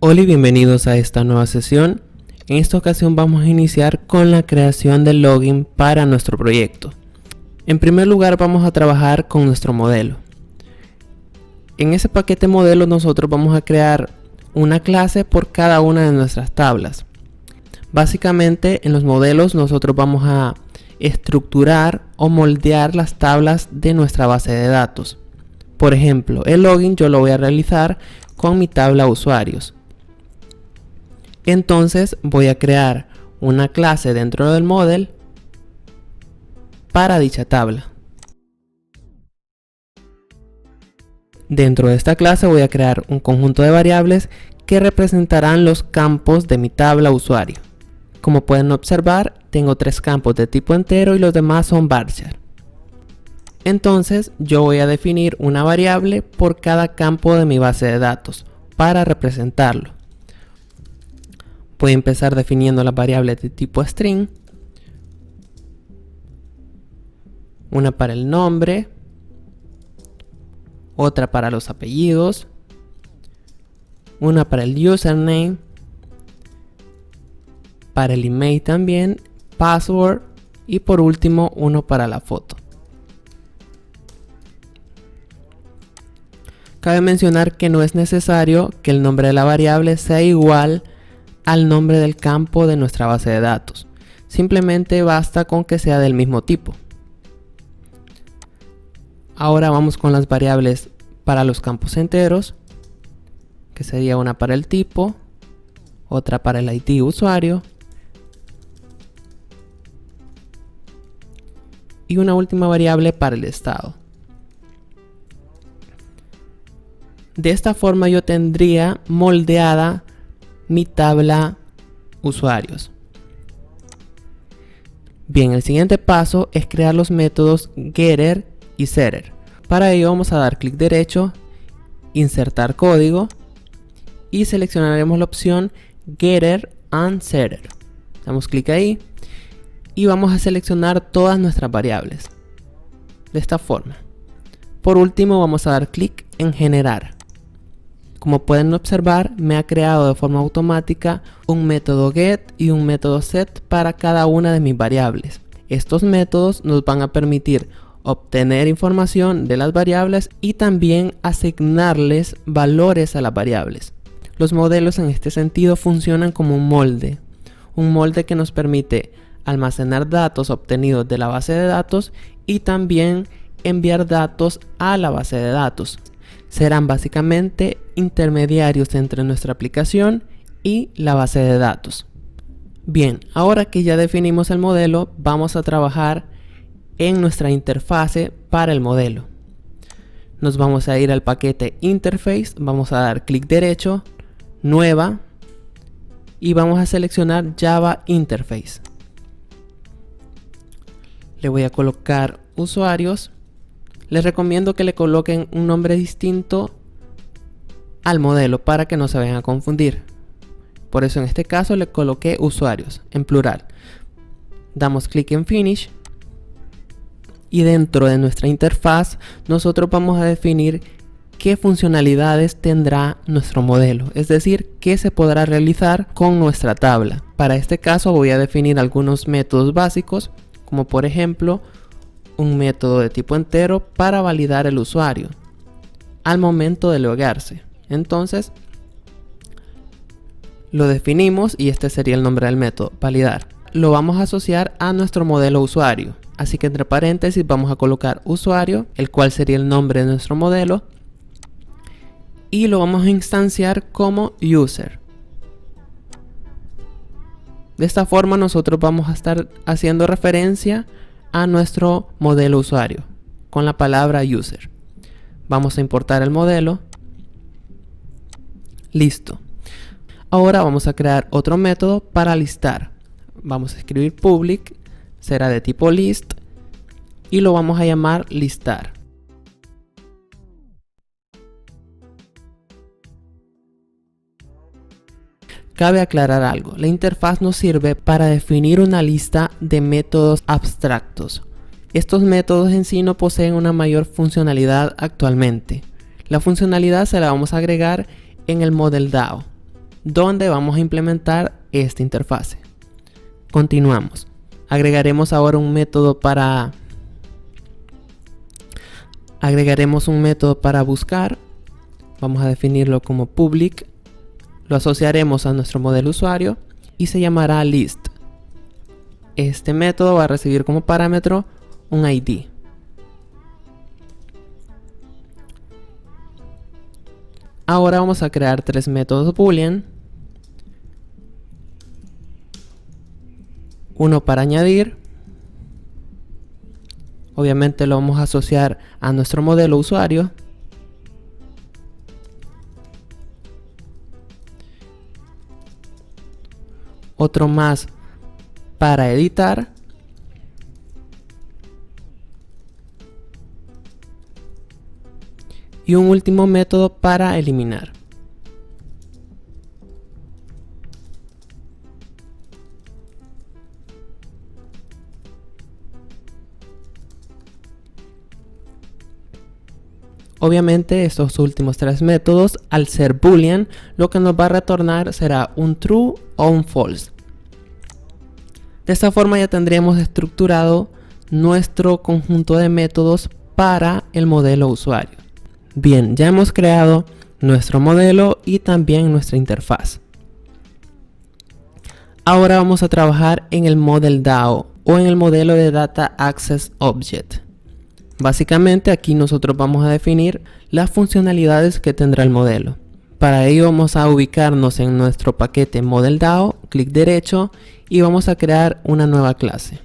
Hola y bienvenidos a esta nueva sesión. En esta ocasión vamos a iniciar con la creación del login para nuestro proyecto. En primer lugar vamos a trabajar con nuestro modelo. En ese paquete modelo nosotros vamos a crear una clase por cada una de nuestras tablas. Básicamente en los modelos nosotros vamos a estructurar o moldear las tablas de nuestra base de datos. Por ejemplo, el login yo lo voy a realizar con mi tabla usuarios. Entonces voy a crear una clase dentro del model para dicha tabla. Dentro de esta clase voy a crear un conjunto de variables que representarán los campos de mi tabla usuario. Como pueden observar, tengo 3 campos de tipo entero y los demás son varchar. Entonces yo voy a definir una variable por cada campo de mi base de datos para representarlo. Voy a empezar definiendo las variables de tipo string, una para el nombre, otra para los apellidos, una para el username, para el email también, password y por último uno para la foto. Cabe mencionar que no es necesario que el nombre de la variable sea igual al nombre del campo de nuestra base de datos. Simplemente basta con que sea del mismo tipo. Ahora vamos con las variables para los campos enteros, que sería una para el tipo, otra para el ID usuario y una última variable para el estado. De esta forma yo tendría moldeada mi tabla usuarios. Bien, el siguiente paso es crear los métodos getter y setter. Para ello vamos a dar clic derecho, insertar código y seleccionaremos la opción getter and setter. Damos clic ahí y vamos a seleccionar todas nuestras variables de esta forma. Por último vamos a dar clic en generar. Como pueden observar, me ha creado de forma automática un método get y un método set para cada una de mis variables. Estos métodos nos van a permitir obtener información de las variables y también asignarles valores a las variables. Los modelos en este sentido funcionan como un molde que nos permite almacenar datos obtenidos de la base de datos y también enviar datos a la base de datos. Serán básicamente intermediarios entre nuestra aplicación y la base de datos. Bien, ahora que ya definimos el modelo, vamos a trabajar en nuestra interfase para el modelo. Nos vamos a ir al paquete Interface, vamos a dar clic derecho, Nueva, y vamos a seleccionar Java Interface. Le voy a colocar usuarios. Les recomiendo que le coloquen un nombre distinto al modelo para que no se vayan a confundir. Por eso en este caso le coloqué usuarios en plural. Damos clic en Finish y dentro de nuestra interfaz nosotros vamos a definir qué funcionalidades tendrá nuestro modelo, es decir, qué se podrá realizar con nuestra tabla. Para este caso voy a definir algunos métodos básicos, como por ejemplo un método de tipo entero para validar el usuario al momento de loguearse. Entonces lo definimos y este sería el nombre del método, validar. Lo vamos a asociar a nuestro modelo usuario, así que entre paréntesis vamos a colocar usuario, el cual sería el nombre de nuestro modelo, y lo vamos a instanciar como user. De esta forma nosotros vamos a estar haciendo referencia a nuestro modelo usuario con la palabra user. Vamos a importar el modelo. Listo. Ahora vamos a crear otro método para listar. Vamos a escribir public, será de tipo list y lo vamos a llamar listar. Cabe aclarar algo, la interfaz nos sirve para definir una lista de métodos abstractos. Estos métodos en sí no poseen una mayor funcionalidad actualmente. La funcionalidad se la vamos a agregar en el Model DAO. donde vamos a implementar esta interfase. Continuamos. Agregaremos ahora un método para buscar. Vamos a definirlo como public. Lo asociaremos a nuestro modelo usuario y se llamará list. Este método va a recibir como parámetro un ID. Ahora vamos a crear tres métodos boolean. Uno para añadir. Obviamente lo vamos a asociar a nuestro modelo usuario. Otro más para editar. Y un último método para eliminar. Obviamente estos últimos tres métodos, al ser boolean, lo que nos va a retornar será un true o un false. De esta forma ya tendríamos estructurado nuestro conjunto de métodos para el modelo usuario. Bien, ya hemos creado nuestro modelo y también nuestra interfaz. Ahora vamos a trabajar en el Model DAO o en el modelo de Data Access Object. Básicamente aquí nosotros vamos a definir las funcionalidades que tendrá el modelo. Para ello vamos a ubicarnos en nuestro paquete Model DAO, clic derecho y vamos a crear una nueva clase.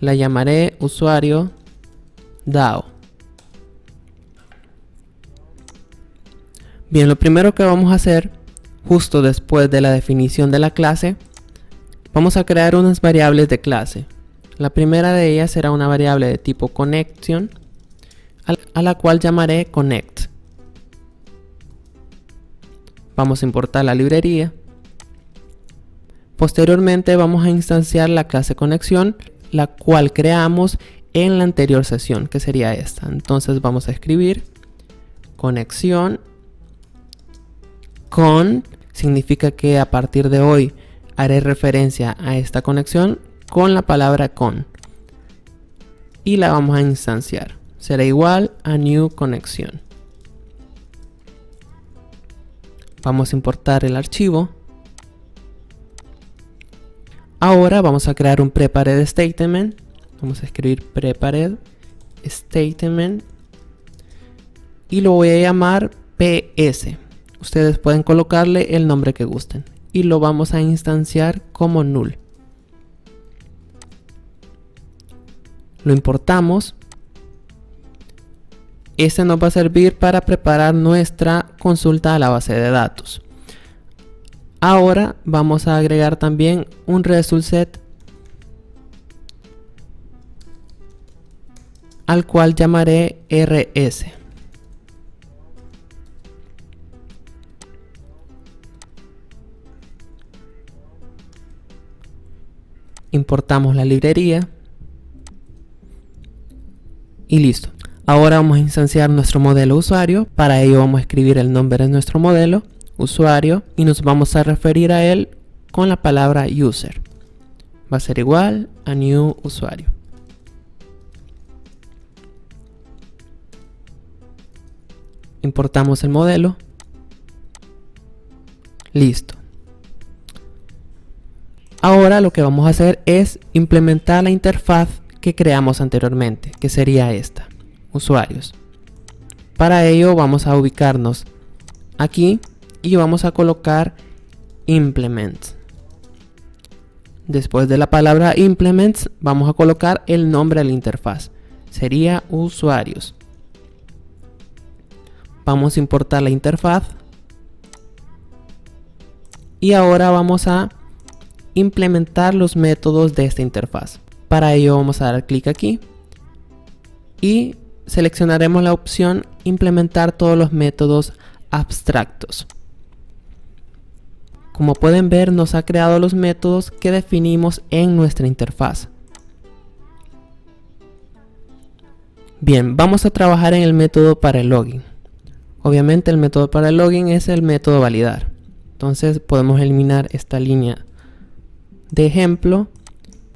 La llamaré usuario DAO. Bien, lo primero que vamos a hacer justo después de la definición de la clase, vamos a crear unas variables de clase. La primera de ellas será una variable de tipo connection, a la cual llamaré connect. Vamos a importar la librería. Posteriormente vamos a instanciar la clase conexión, la cual creamos en la anterior sesión, que sería esta. Entonces vamos a escribir conexión con, significa que a partir de hoy haré referencia a esta conexión con la palabra con y la vamos a instanciar. Será igual a new conexión. Vamos a importar el archivo. Ahora vamos a crear un prepared statement. Vamos a escribir prepared statement y lo voy a llamar PS. Ustedes pueden colocarle el nombre que gusten y lo vamos a instanciar como null. Lo importamos. Este nos va a servir para preparar nuestra consulta a la base de datos. Ahora vamos a agregar también un result set al cual llamaré RS. Importamos la librería y listo. Ahora vamos a instanciar nuestro modelo usuario. Para ello vamos a escribir el nombre de nuestro modelo usuario y nos vamos a referir a él con la palabra user. Va a ser igual a new usuario. Importamos el modelo. Listo. Ahora lo que vamos a hacer es implementar la interfaz que creamos anteriormente, que sería esta, usuarios. Para ello vamos a ubicarnos aquí y vamos a colocar implements. Después de la palabra implements vamos a colocar el nombre de la interfaz, sería usuarios. Vamos a importar la interfaz y ahora vamos a implementar los métodos de esta interfaz. Para ello vamos a dar clic aquí y seleccionaremos la opción implementar todos los métodos abstractos. Como pueden ver, nos ha creado los métodos que definimos en nuestra interfaz. Bien, vamos a trabajar en el método para el login. Obviamente el método para el login es el método validar. Entonces podemos eliminar esta línea de ejemplo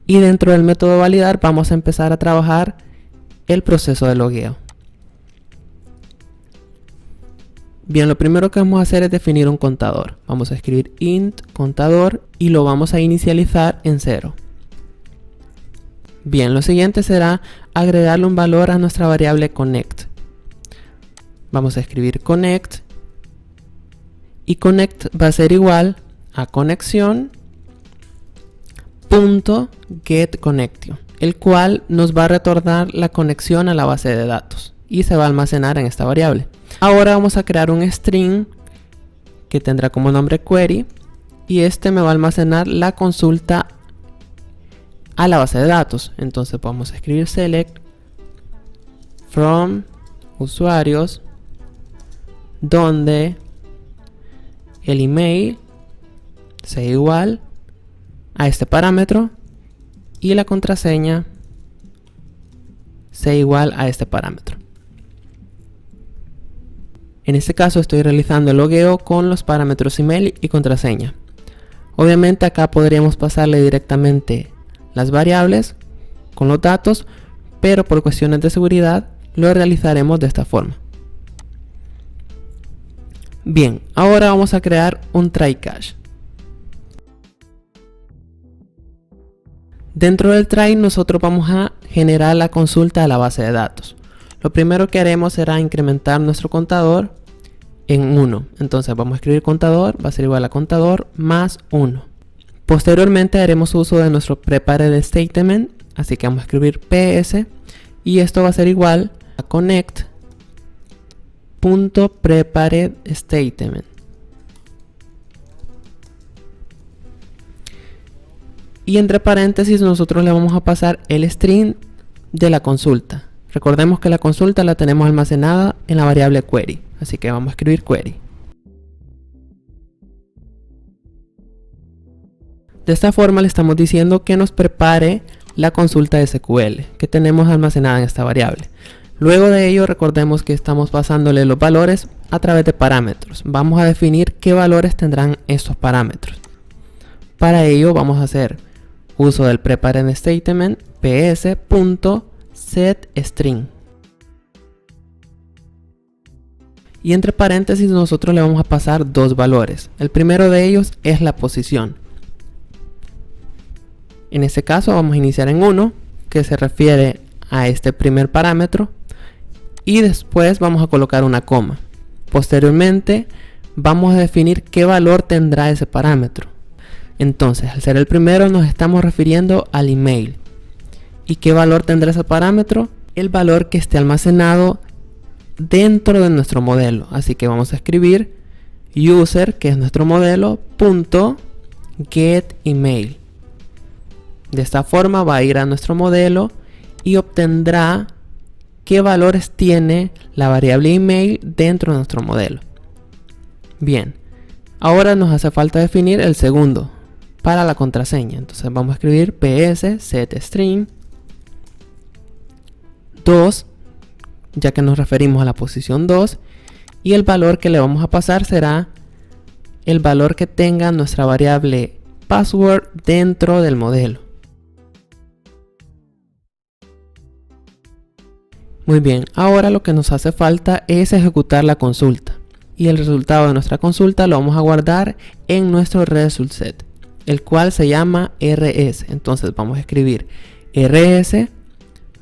y dentro del método validar vamos a empezar a trabajar el proceso de logueo. Bien, lo primero que vamos a hacer es definir un contador. Vamos a escribir int contador y lo vamos a inicializar en 0. Bien, lo siguiente será agregarle un valor a nuestra variable connect. Vamos a escribir connect y connect va a ser igual a conexión.getConnection, el cual nos va a retornar la conexión a la base de datos y se va a almacenar en esta variable. Ahora vamos a crear un string que tendrá como nombre query y este me va a almacenar la consulta a la base de datos. Entonces vamos a escribir select from usuarios donde el email sea igual a este parámetro y la contraseña sea igual a este parámetro. En este caso estoy realizando el logueo con los parámetros email y contraseña. Obviamente acá podríamos pasarle directamente las variables con los datos, pero por cuestiones de seguridad lo realizaremos de esta forma. Bien, ahora vamos a crear un try catch. Dentro del try nosotros vamos a generar la consulta a la base de datos. Lo primero que haremos será incrementar nuestro contador en 1. Entonces vamos a escribir contador, va a ser igual a contador más 1. Posteriormente haremos uso de nuestro prepared statement, así que vamos a escribir ps y esto va a ser igual a connect.prepared statement. Y entre paréntesis nosotros le vamos a pasar el string de la consulta. Recordemos que la consulta la tenemos almacenada en la variable query, así que vamos a escribir query. De esta forma le estamos diciendo que nos prepare la consulta SQL que tenemos almacenada en esta variable. Luego de ello recordemos que estamos pasándole los valores a través de parámetros. Vamos a definir qué valores tendrán estos parámetros. Para ello vamos a hacer uso del prepared statement ps.setString. Y entre paréntesis nosotros le vamos a pasar dos valores. El primero de ellos es la posición. En este caso vamos a iniciar en 1, que se refiere a este primer parámetro. Y después vamos a colocar una coma. Posteriormente vamos a definir qué valor tendrá ese parámetro. Entonces, al ser el primero nos estamos refiriendo al email. ¿Y qué valor tendrá ese parámetro? El valor que esté almacenado dentro de nuestro modelo. Así que vamos a escribir user, que es nuestro modelo, .getEmail. De esta forma va a ir a nuestro modelo y obtendrá qué valores tiene la variable email dentro de nuestro modelo. Bien, ahora nos hace falta definir el segundo para la contraseña. Entonces vamos a escribir ps.setString 2, ya que nos referimos a la posición 2, y el valor que le vamos a pasar será el valor que tenga nuestra variable password dentro del modelo. Muy bien, ahora lo que nos hace falta es ejecutar la consulta. Y el resultado de nuestra consulta lo vamos a guardar en nuestro result set, el cual se llama rs. Entonces vamos a escribir rs,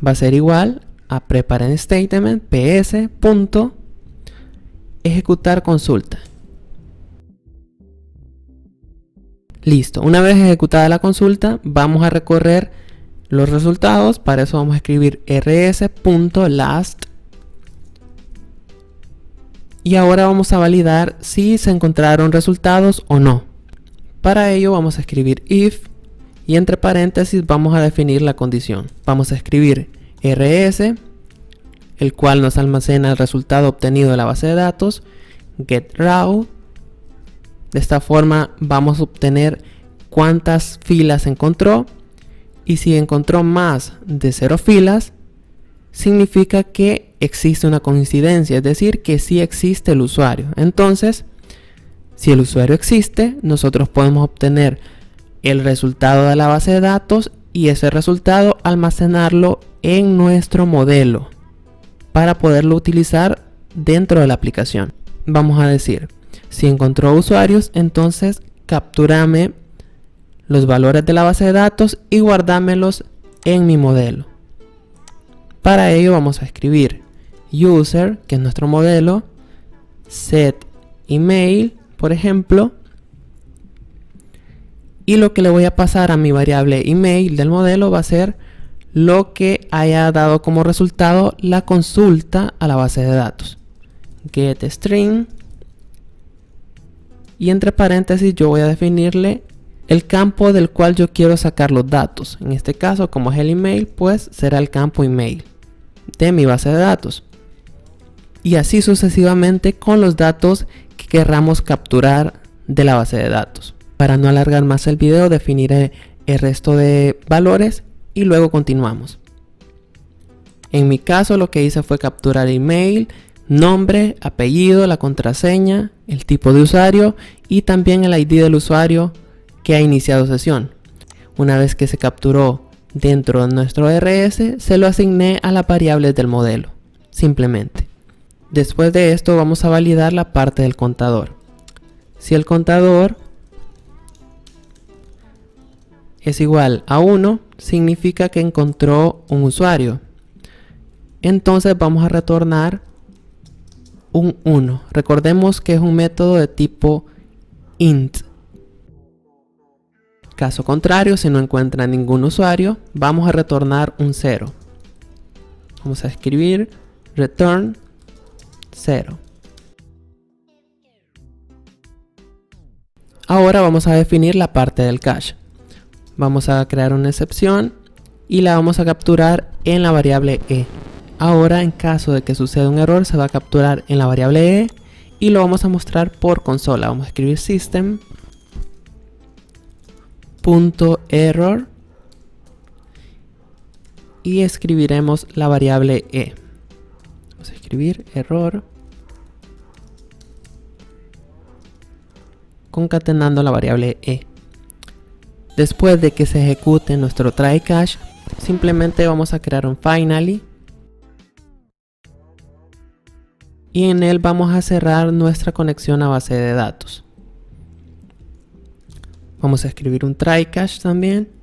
va a ser igual a prepared statement ps.ejecutar consulta. Listo, una vez ejecutada la consulta, vamos a recorrer los resultados. Para eso vamos a escribir rs.last y ahora vamos a validar si se encontraron resultados o no. Para ello vamos a escribir if y entre paréntesis vamos a definir la condición. Vamos a escribir rs, el cual nos almacena el resultado obtenido de la base de datos, getRaw. De esta forma vamos a obtener cuántas filas encontró. Y si encontró más de 0 filas, significa que existe una coincidencia, es decir, que sí existe el usuario. Entonces, Si el usuario existe, nosotros podemos obtener el resultado de la base de datos y ese resultado almacenarlo en nuestro modelo para poderlo utilizar dentro de la aplicación. Vamos a decir, si encontró usuarios, entonces captúrame los valores de la base de datos y guárdamelos en mi modelo. Para ello vamos a escribir user, que es nuestro modelo, set email, por ejemplo, y lo que le voy a pasar a mi variable email del modelo va a ser lo que haya dado como resultado la consulta a la base de datos. Get string, y entre paréntesis yo voy a definirle el campo del cual yo quiero sacar los datos. En este caso, como es el email, pues será el campo email de mi base de datos. Y así sucesivamente con los datos que querramos capturar de la base de datos. Para no alargar más el video, definiré el resto de valores y luego continuamos. En mi caso lo que hice fue capturar email, nombre, apellido, la contraseña, el tipo de usuario y también el ID del usuario que ha iniciado sesión. Una vez que se capturó dentro de nuestro RS, se lo asigné a las variables del modelo, simplemente. Después de esto vamos a validar la parte del contador. Si el contador es igual a 1, significa que encontró un usuario. Entonces vamos a retornar un 1. Recordemos que es un método de tipo int. Caso contrario, si no encuentra ningún usuario, vamos a retornar un 0. Vamos a escribir return 0. Ahora vamos a definir la parte del cache. Vamos a crear una excepción y la vamos a capturar en la variable e. Ahora, en caso de que suceda un error, se va a capturar en la variable e y lo vamos a mostrar por consola. Vamos a escribir system.error y escribiremos la variable e. Vamos a escribir error concatenando la variable e. Después de que se ejecute nuestro try catch, simplemente vamos a crear un finally y en él vamos a cerrar nuestra conexión a base de datos. Vamos a escribir un try catch también.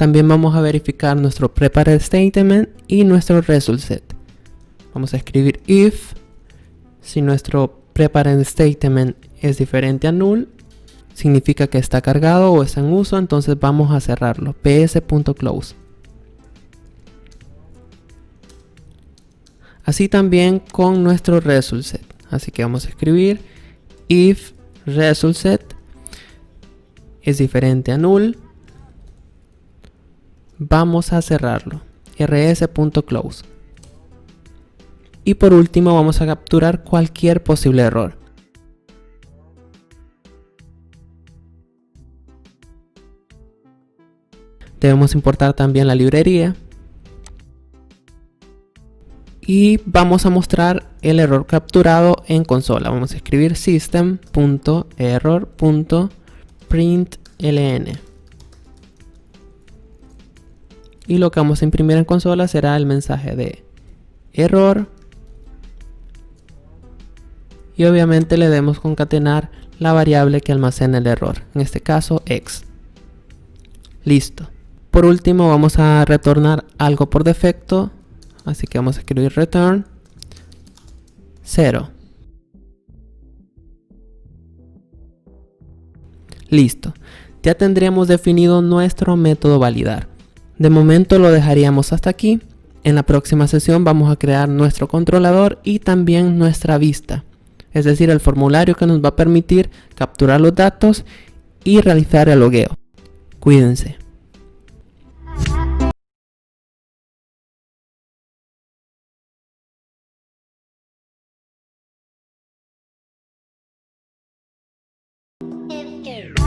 También vamos a verificar nuestro prepare statement y nuestro result set. Vamos a escribir if, si nuestro prepare statement es diferente a null, significa que está cargado o está en uso, entonces vamos a cerrarlo, ps.close. Así también con nuestro result set. Así que vamos a escribir if result set es diferente a null, vamos a cerrarlo, rs.close. Y por último vamos a capturar cualquier posible error. Debemos importar también la librería. Y vamos a mostrar el error capturado en consola. Vamos a escribir system.error.println. Y lo que vamos a imprimir en consola será el mensaje de error. Y obviamente le debemos concatenar la variable que almacena el error. En este caso, x. Listo. Por último, vamos a retornar algo por defecto. Así que vamos a escribir return 0. Listo. Ya tendríamos definido nuestro método validar. De momento lo dejaríamos hasta aquí. En la próxima sesión vamos a crear nuestro controlador y también nuestra vista, es decir, el formulario que nos va a permitir capturar los datos y realizar el logueo. Cuídense. Thank you.